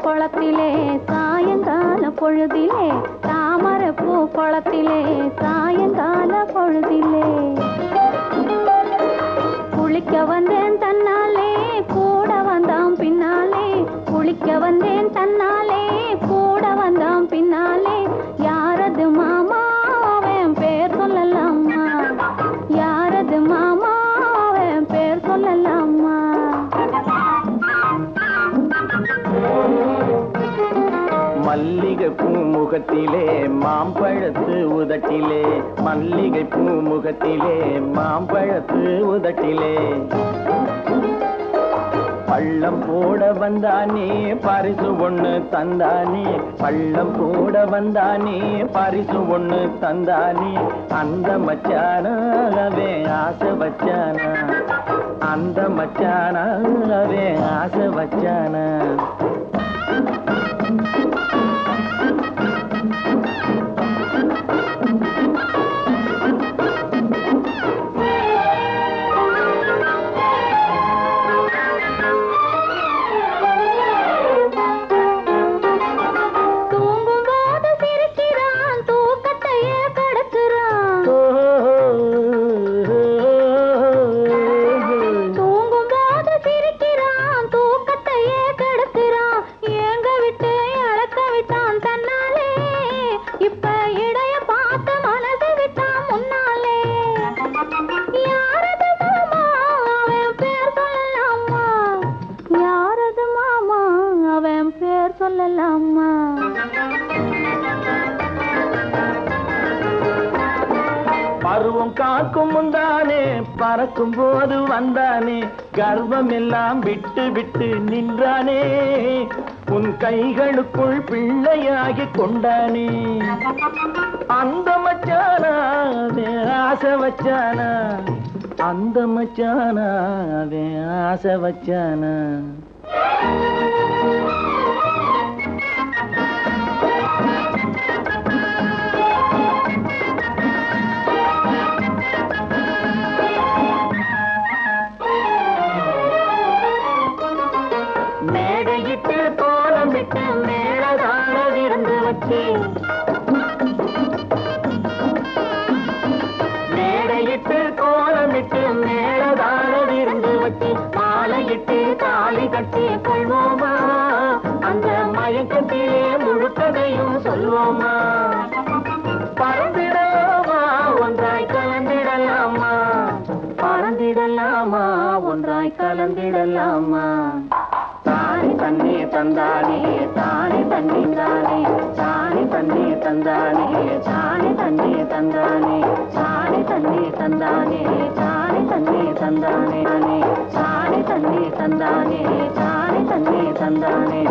குளத்திலே சாயங்கால பொழுதிலே தாமரைப்பூ குளத்திலே சாயங்கால பொழுதிலே குளிக்க வந்தேன் தன்னாலே கூட வந்தான் பின்னாலே குளிக்க வந்தேன் தன்னாலே கூட வந்தான் பின்னாலே யாரது மாமா அவன் பேர் சொல்லலாமா யாரது மாமா அவன் பேர் சொல்லலாமா மல்லிகை பூமுகத்திலே மாம்பழத்து உதட்டிலே மல்லிகை பூமுகத்திலே மாம்பழத்து உதட்டிலே பள்ளம் போட வந்தானே பரிசு ஒண்ணு தந்தானே பள்ளம் போட வந்தானே பரிசு ஒண்ணு தந்தானே அந்த மச்சானாவே ஆசை வச்சானா அந்த மச்சானாவே ஆசை வச்சானா சொல்லலாமா பருவம் காக்கும் முந்தானே பறக்கும் போது வந்தானே கர்வம் எல்லாம் விட்டு விட்டு நின்றானே உன் கைகளுக்குள் பிள்ளையாகி கொண்டானே அந்த மச்சானா ஆசை வச்சானா அந்த மச்சானா ஆசை வச்சானா மேடையிட்டு கோலமிட்டு மேளதான விருந்து வச்சு மேடையிட்டு கோலமிட்டு மேளதான விருந்து வச்சு மாலையிட்டு தாலி கட்டி கொள்வோமா அந்த மயக்கத்திலே முழுக்கதையும் சொல்வோமா பறந்திடலாமா ஒன்றாய் கலந்திடலாமா பறந்திடலாமா ஒன்றாய் கலந்திடலாமா தானே தண்ணி தந்தானே தானே தண்ணி தானே தானே தண்ணி தந்தானே தானே தண்ணி தந்தானே தானே தண்ணி தந்தானே தானே தண்ணி தந்தானே தானே தண்ணி தந்தானே தானே தண்ணி தந்தானே